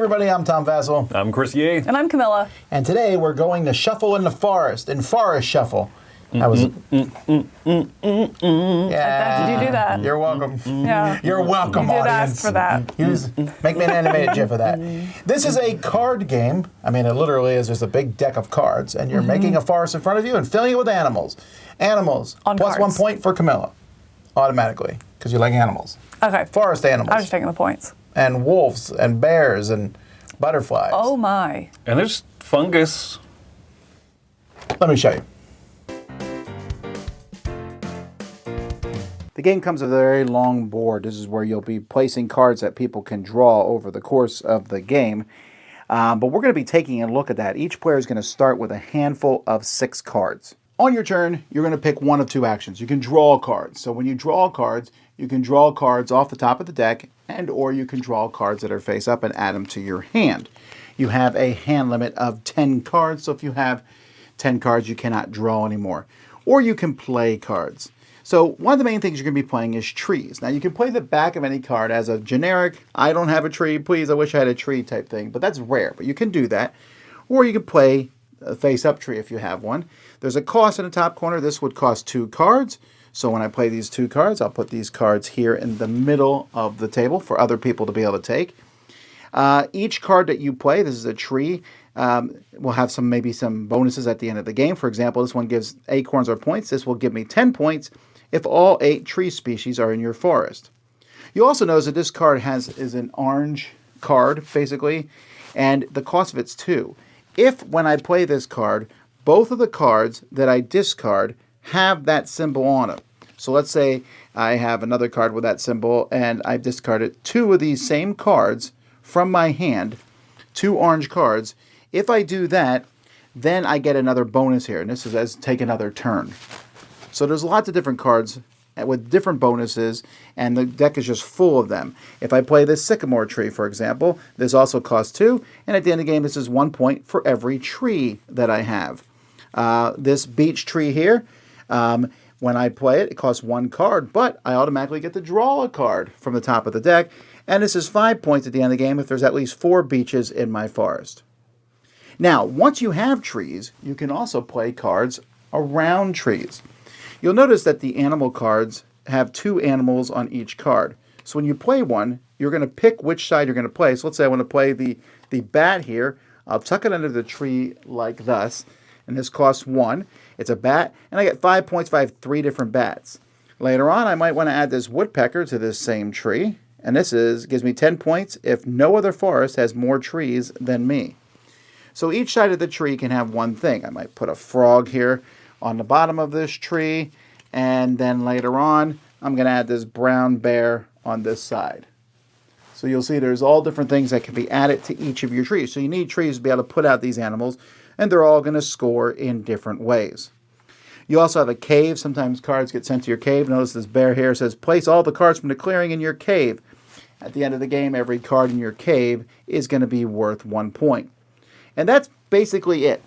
everybody, I'm Tom Vassell. I'm Chris Yee. And I'm Camilla. And today we're going to shuffle in the forest, in Forest Shuffle. That was... Did you do that? You're welcome. Yeah. You're welcome, You did audience. ask for that. Make me an animated GIF of that. This is a card game. I mean, it literally is just a big deck of cards, and you're making a forest in front of you and filling it with animals. Animals. On plus cards. 1 point for Camilla, automatically, because you like animals. Okay. Forest animals. I was just taking the points. And wolves and bears and butterflies. Oh my. And there's fungus. Let me show you. The game comes with a very long board. This is where you'll be placing cards that people can draw over the course of the game. But we're going to be taking a look at that. Each player is going to start with a handful of 6 cards. On your turn, you're going to pick one of 2 actions. You can draw cards. So when you draw cards, you can draw cards off the top of the deck, and or you can draw cards that are face up and add them to your hand. You have a hand limit of 10 cards, so if you have 10 cards, you cannot draw anymore. Or you can play cards. So one of the main things you're going to be playing is trees. Now you can play the back of any card as a generic, I don't have a tree, please, I wish I had a tree type thing, but that's rare, but you can do that. Or you can play a face-up tree if you have one. There's a cost in the top corner. This would cost 2 cards. So when I play these 2 cards, I'll put these cards here in the middle of the table for other people to be able to take. Each card that you play, this is a tree, will have maybe some bonuses at the end of the game. For example, this one gives acorns or points. This will give me 10 points if all 8 tree species are in your forest. You also notice that this card is an orange card, basically, and the cost of it's 2. If, when I play this card, both of the cards that I discard have that symbol on it. So let's say I have another card with that symbol, and I've discarded 2 of these same cards from my hand, 2 orange cards. If I do that, then I get another bonus here, and this is as take another turn. So there's lots of different cards with different bonuses, and the deck is just full of them. If I play this sycamore tree, for example, this also costs 2, and at the end of the game, this is 1 point for every tree that I have. This beech tree here, when I play it, it costs 1 card, but I automatically get to draw a card from the top of the deck, and this is 5 points at the end of the game if there's at least 4 beeches in my forest. Now, once you have trees, you can also play cards around trees. You'll notice that the animal cards have 2 animals on each card. So when you play one, you're going to pick which side you're going to play. So let's say I want to play the bat here. I'll tuck it under the tree like thus, and this costs 1. It's a bat, and I get 5 points if I have 3 different bats. Later on, I might want to add this woodpecker to this same tree, and this gives me 10 points if no other forest has more trees than me. So each side of the tree can have one thing. I might put a frog here on the bottom of this tree, and then later on, I'm going to add this brown bear on this side. So you'll see there's all different things that can be added to each of your trees. So you need trees to be able to put out these animals, and they're all going to score in different ways. You also have a cave. Sometimes cards get sent to your cave. Notice this bear here says, place all the cards from the clearing in your cave. At the end of the game, every card in your cave is going to be worth 1 point. And that's basically it.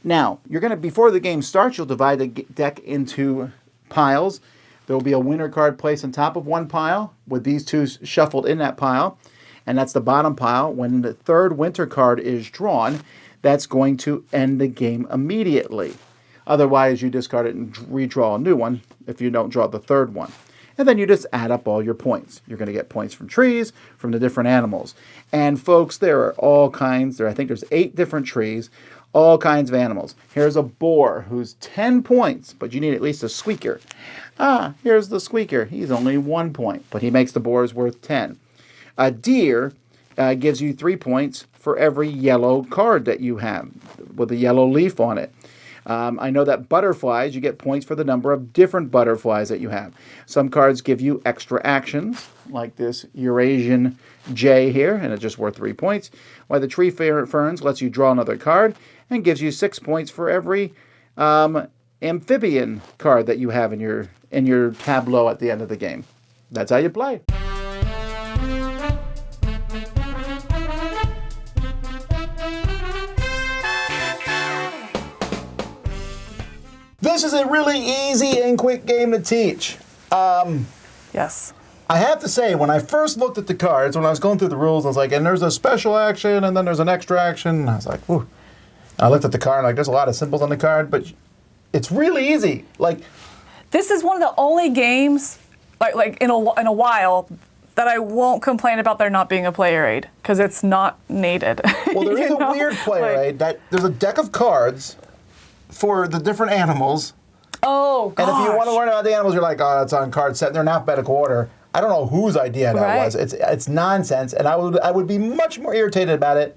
Now, before the game starts, you'll divide the deck into piles. There will be a winner card placed on top of one pile with these 2 shuffled in that pile. And that's the bottom pile. When the 3rd winter card is drawn, that's going to end the game immediately. Otherwise, you discard it and redraw a new one if you don't draw the 3rd one. And then you just add up all your points. You're going to get points from trees, from the different animals. And folks, there are all kinds. I think there's 8 different trees, all kinds of animals. Here's a boar who's 10 points, but you need at least a squeaker. Here's the squeaker. He's only 1 point, but he makes the boars worth 10. A deer gives you 3 points for every yellow card that you have with a yellow leaf on it. I know that butterflies, you get points for the number of different butterflies that you have. Some cards give you extra actions, like this Eurasian jay here, and it's just worth 3 points. While the tree ferns lets you draw another card and gives you 6 points for every amphibian card that you have in your tableau at the end of the game. That's how you play. This is a really easy and quick game to teach. Yes. I have to say, when I first looked at the cards, when I was going through the rules, I was like, and there's a special action, and then there's an extra action. And I was like, whew. I looked at the card, and like, there's a lot of symbols on the card, but it's really easy. Like, This is one of the only games, like in a while, that I won't complain about there not being a player aid, because it's not needed. well, there is You a know? weird player aid that there's a deck of cards for the different animals. Oh, gosh. And if you want to learn about the animals, you're like, oh, that's on card set. They're in alphabetical order. I don't know whose idea that Right. was. It's nonsense, and I would be much more irritated about it,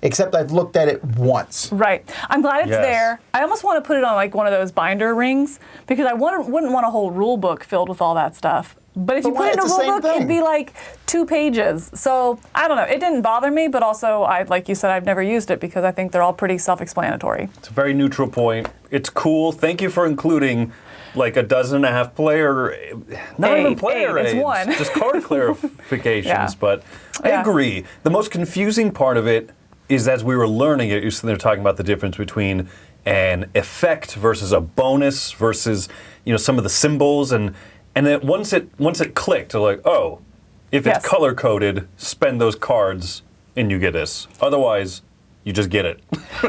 except I've looked at it once. Right. I'm glad it's Yes. there. I almost want to put it on like one of those binder rings, because I wouldn't want a whole rule book filled with all that stuff. But if you But put why? it in a It's the rule same book, it'd thing. be like 2 pages. So I don't know. It didn't bother me, but also, like you said, I've never used it because I think they're all pretty self-explanatory. It's a very neutral point. It's cool. Thank you for including like a dozen and a half player, not even Eight, player it's aids, one. just card clarifications. Yeah. But I Yeah. agree. The most confusing part of it is as we were learning it, you're sitting there talking about the difference between an effect versus a bonus versus some of the symbols and then once it clicked, like, oh, if it's Yes. color coded, spend those cards and you get this. Otherwise, you just get it.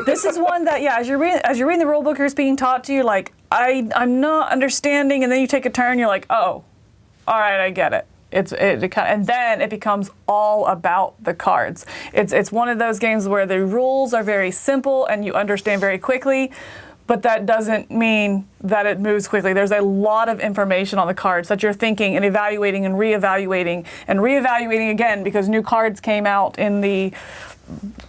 This is one that, yeah, as you're reading the rule book, it's being taught to you, like, I'm not understanding, and then you take a turn, you're like, oh, all right, I get it. And then it becomes all about the cards. It's one of those games where the rules are very simple and you understand very quickly, but that doesn't mean that it moves quickly. There's a lot of information on the cards that you're thinking and evaluating and reevaluating again, because new cards came out in the,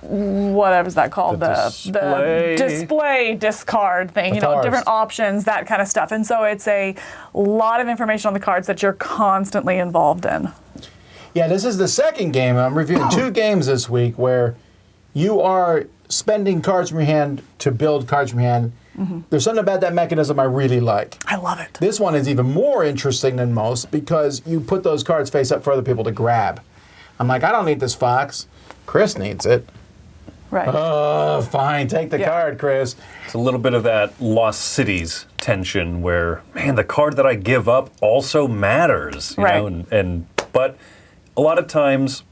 whatever's that called? The display discard thing, Stars. different options, that kind of stuff. And so it's a lot of information on the cards that you're constantly involved in. Yeah, this is the second game. I'm reviewing 2 games this week where you are spending cards from your hand to build cards from your hand. There's something about that mechanism I really like. I love it. This one is even more interesting than most because you put those cards face up for other people to grab. I'm like, I don't need this fox. Chris needs it. Right. Oh, fine. Take the Yeah. card, Chris. It's a little bit of that Lost Cities tension where, man, the card that I give up also matters. You Right. know, but a lot of times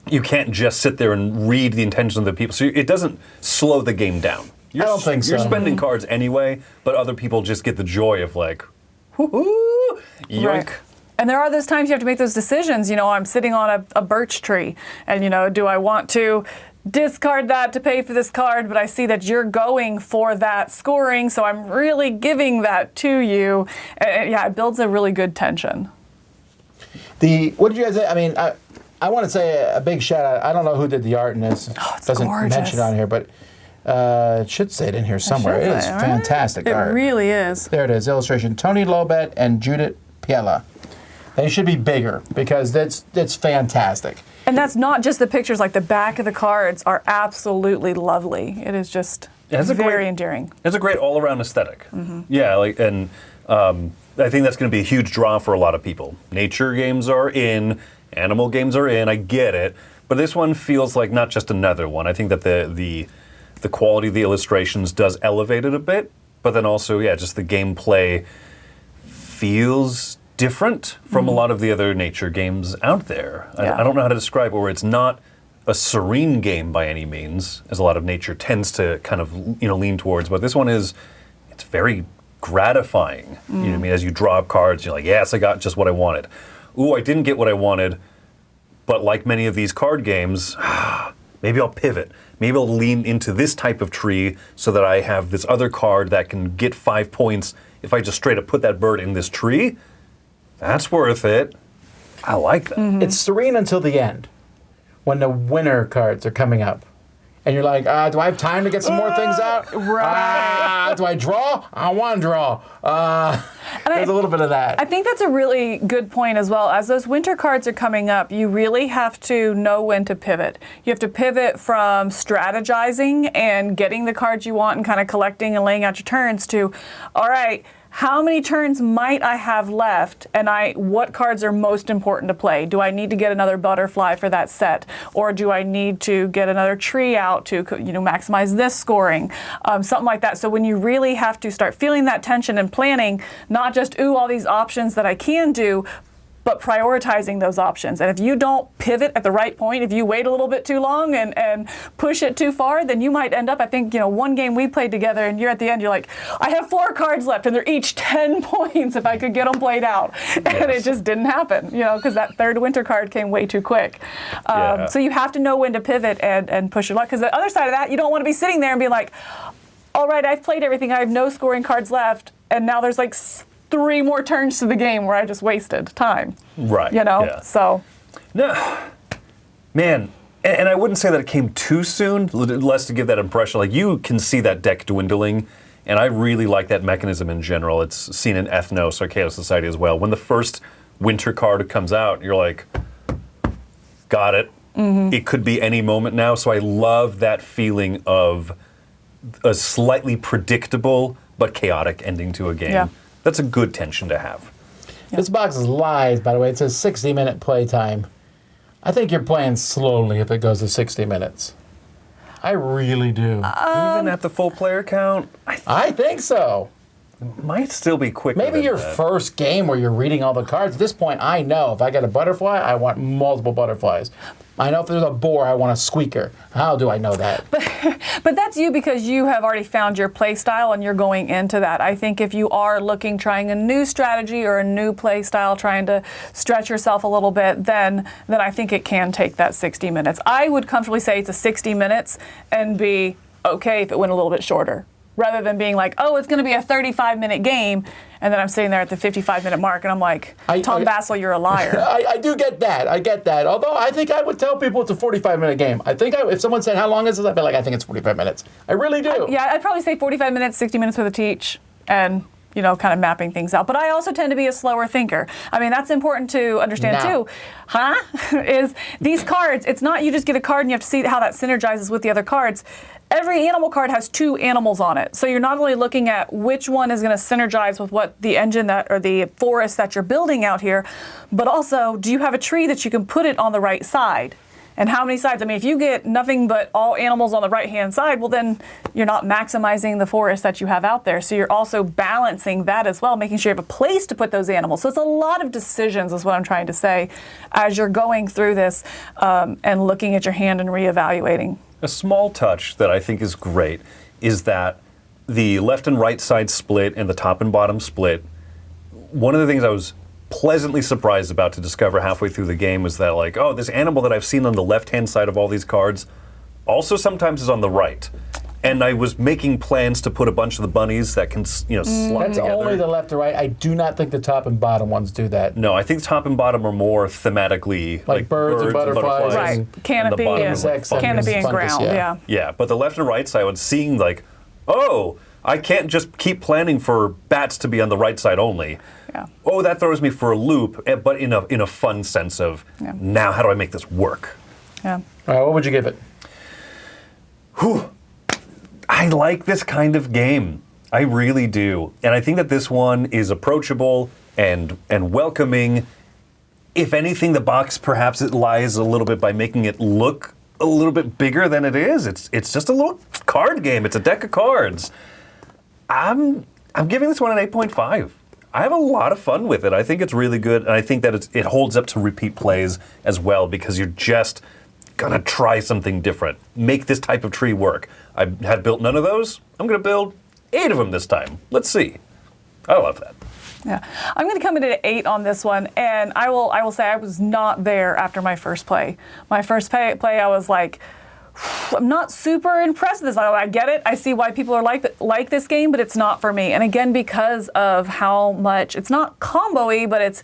you can't just sit there and read the intentions of the people. So it doesn't slow the game down. I don't think so. You're spending cards anyway, but other people just get the joy of like, whoo-hoo, yoink. Right. And there are those times you have to make those decisions. I'm sitting on a birch tree, and do I want to discard that to pay for this card, but I see that you're going for that scoring, so I'm really giving that to you. And, yeah, it builds a really good tension. What did you guys say? I mean, I want to say a big shout out. I don't know who did the art in this. Oh, it's doesn't gorgeous. mention it on here, but it should say it in here somewhere. It is fantastic It art. really is. There it is. Illustration. Tony Lobet and Judith Piella. They should be bigger because that's fantastic. And that's not just the pictures. Like, the back of the cards are absolutely lovely. It is just It's a very great- endearing. It's a great all-around aesthetic. Yeah, I think that's going to be a huge draw for a lot of people. Nature games are in, animal games are in. I get it, but this one feels like not just another one. I think that the quality of the illustrations does elevate it a bit, but then also, yeah, just the gameplay feels different from a lot of the other nature games out there. Yeah. I don't know how to describe it, where it's not a serene game by any means, as a lot of nature tends to kind of lean towards. But this one it's very gratifying. You know what I mean? As you draw up cards, you're like, yes, I got just what I wanted. Ooh, I didn't get what I wanted. But like many of these card games, maybe I'll pivot. Maybe I'll lean into this type of tree so that I have this other card that can get 5 points if I just straight up put that bird in this tree. That's worth it. I like that. It's serene until the end when the winner cards are coming up. And you're like, do I have time to get some more things out? Right. Do I draw? I want to draw. There's a little bit of that. I think that's a really good point as well. As those winter cards are coming up, you really have to know when to pivot. You have to pivot from strategizing and getting the cards you want and kind of collecting and laying out your turns to, all right, how many turns might I have left, and what cards are most important to play? Do I need to get another butterfly for that set, or do I need to get another tree out to maximize this scoring, something like that. So when you really have to start feeling that tension and planning, not just all these options that I can do, but prioritizing those options. And if you don't pivot at the right point, if you wait a little bit too long and push it too far, then you might end up, I think, one game we played together and you're at the end, you're like, I have 4 cards left and they're each 10 points if I could get them played out. And it just didn't happen, because that third winter card came way too quick. So you have to know when to pivot and push your luck. Because the other side of that, you don't want to be sitting there and be like, all right, I've played everything. I have no scoring cards left. And now there's like 3 more turns to the game where I just wasted time. Right. So. No, man, and I wouldn't say that it came too soon, less to give that impression. Like, you can see that deck dwindling, and I really like that mechanism in general. It's seen in Ethnos, Arcade Society as well. When the first winter card comes out, you're like, got it. It could be any moment now. So I love that feeling of a slightly predictable but chaotic ending to a game. Yeah. That's a good tension to have. This box is lies, by the way. It says 60-minute playtime. I think you're playing slowly if it goes to 60 minutes. I really do. Even at the full player count, I think so. might still be quicker. Maybe than your that. first game where you're reading all the cards. At this point, I know if I get a butterfly, I want multiple butterflies. I know if there's a boar, I want a squeaker. How do I know that? But that's you because you have already found your play style and you're going into that. I think if you are trying a new strategy or a new play style, trying to stretch yourself a little bit, then I think it can take that 60 minutes. I would comfortably say it's a 60 minutes and be okay if it went a little bit shorter, rather than being like, oh, it's going to be a 35-minute game, and then I'm sitting there at the 55-minute mark, and I'm like, Tom Bassel, you're a liar. I do get that. I get that. Although I think I would tell people it's a 45-minute game. I think if someone said, how long is it? I'd be like, I think it's 45 minutes. I really do. I'd probably say 45 minutes, 60 minutes with a teach, and kind of mapping things out. But I also tend to be a slower thinker. I mean, that's important to understand too. Is these cards, it's not you just get a card and you have to see how that synergizes with the other cards. Every animal card has 2 animals on it. So you're not only looking at which one is going to synergize with what the engine or the forest that you're building out here, but also, do you have a tree that you can put it on the right side? And how many sides? I mean, if you get nothing but all animals on the right-hand side, well, then you're not maximizing the forest that you have out there. So you're also balancing that as well, making sure you have a place to put those animals. So it's a lot of decisions is what I'm trying to say as you're going through this and looking at your hand and reevaluating. A small touch that I think is great is that the left and right side split and the top and bottom split, one of the things I was pleasantly surprised about to discover halfway through the game was that, like, oh, this animal that I've seen on the left-hand side of all these cards also sometimes is on the right. And I was making plans to put a bunch of the bunnies that can, slot That's together. only the left or right. I do not think the top and bottom ones do that. No, I think top and bottom are more thematically Like birds and butterflies. Right. and Canopy the bottom and, is like fungus. canopy and Fungus, ground, yeah. Yeah, but the left and right side, I was seeing like, oh, I can't just keep planning for bats to be on the right side only. Yeah. Oh, that throws me for a loop, but in a fun sense of, now how do I make this work? Yeah. All right, what would you give it? Whew. I like this kind of game. I really do. And I think that this one is approachable and welcoming. If anything, the box perhaps it lies a little bit by making it look a little bit bigger than it is. It's just a little card game. It's a deck of cards. I'm giving this one an 8.5. I have a lot of fun with it. I think it's really good, and I think that it holds up to repeat plays as well because you're just gonna try something different. Make this type of tree work. I had built none of those. I'm gonna build 8 of them this time. Let's see. I love that. Yeah, I'm going to come in at 8 on this one, and I will say I was not there after my first play. My first play, I was like, I'm not super impressed with this. I get it. I see why people are like this game, but it's not for me. And again, because of how much it's not combo-y, but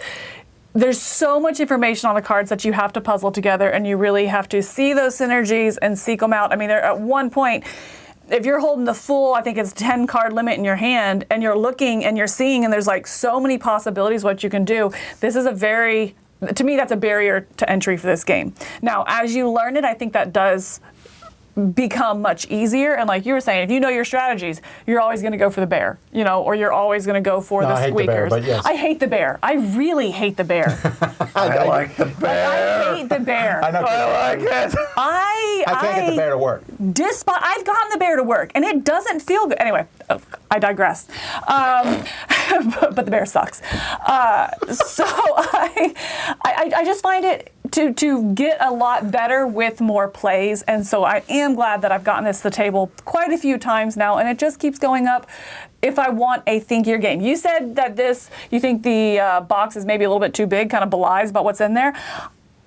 there's so much information on the cards that you have to puzzle together, and you really have to see those synergies and seek them out. I mean, they're at one point. If you're holding the full, I think it's 10 card limit in your hand, and you're looking and you're seeing, and there's like so many possibilities what you can do. This is to me, that's a barrier to entry for this game. Now, as you learn it, I think that does become much easier. And like you were saying, if you know your strategies, you're always going to go for the bear, or you're always going to go for the I hate the bear, squeakers. but yes. I hate the bear. I really hate the bear. I like the I hate the bear. I know. I like it. I can't get the bear to work. I've gotten the bear to work, and it doesn't feel good. Anyway, I digress. But the bear sucks. So I just find it to get a lot better with more plays. And so I am glad that I've gotten this to the table quite a few times now, and it just keeps going up if I want a thinkier game. You said that you think the box is maybe a little bit too big, kind of belies about what's in there.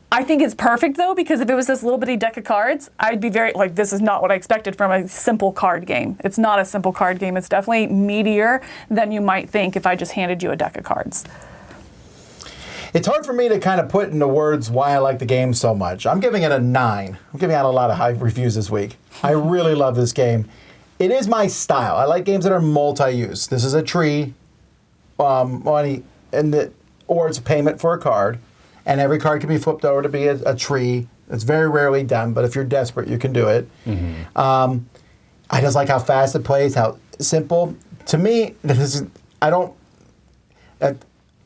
I think it's perfect, though, because if it was this little bitty deck of cards, I'd be very, like, this is not what I expected from a simple card game. It's not a simple card game. It's definitely meatier than you might think if I just handed you a deck of cards. It's hard for me to kind of put into words why I like the game so much. I'm giving it a 9. I'm giving out a lot of high reviews this week. I really love this game. It is my style. I like games that are multi-use. This is a tree, or it's a payment for a card. And every card can be flipped over to be a tree. It's very rarely done, but if you're desperate, you can do it. I just like how fast it plays, how simple. To me, a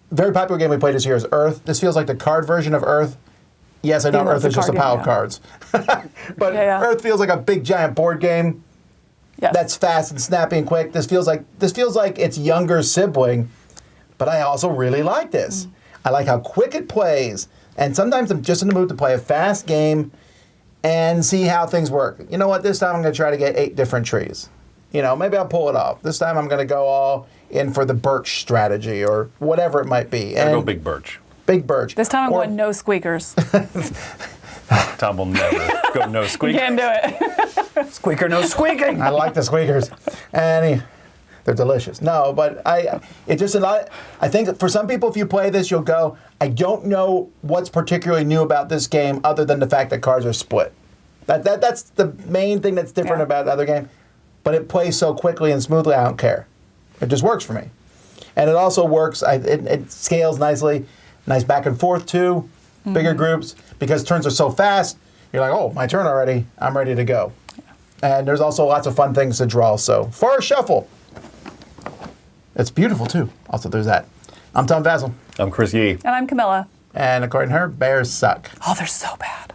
very popular game we played this year is Earth. This feels like the card version of Earth. Yes, I know Earth is just a pile of cards. But Earth feels like a big, giant board game that's fast and snappy and quick. This feels like its younger sibling, but I also really like this. I like how quick it plays, and sometimes I'm just in the mood to play a fast game and see how things work. You know what? This time I'm going to try to get 8 different trees. You know, maybe I'll pull it off. This time I'm going to go all in for the birch strategy or whatever it might be. Gotta go big birch. Big birch. This time I'm going no squeakers. Tom will never go no squeaker. Can't do it. Squeaker, no squeaking. I like the squeakers. They're delicious. No, but I think for some people, if you play this, you'll go, I don't know what's particularly new about this game other than the fact that cards are split. That's the main thing that's different about the other game. But it plays so quickly and smoothly, I don't care. It just works for me. And it also works, it scales nicely. Nice back and forth, too. Bigger groups. Because turns are so fast, you're like, oh, my turn already. I'm ready to go. And there's also lots of fun things to draw. So, for a shuffle. It's beautiful, too. Also, there's that. I'm Tom Vassell. I'm Chris Yee. And I'm Camilla. And according to her, bears suck. Oh, they're so bad.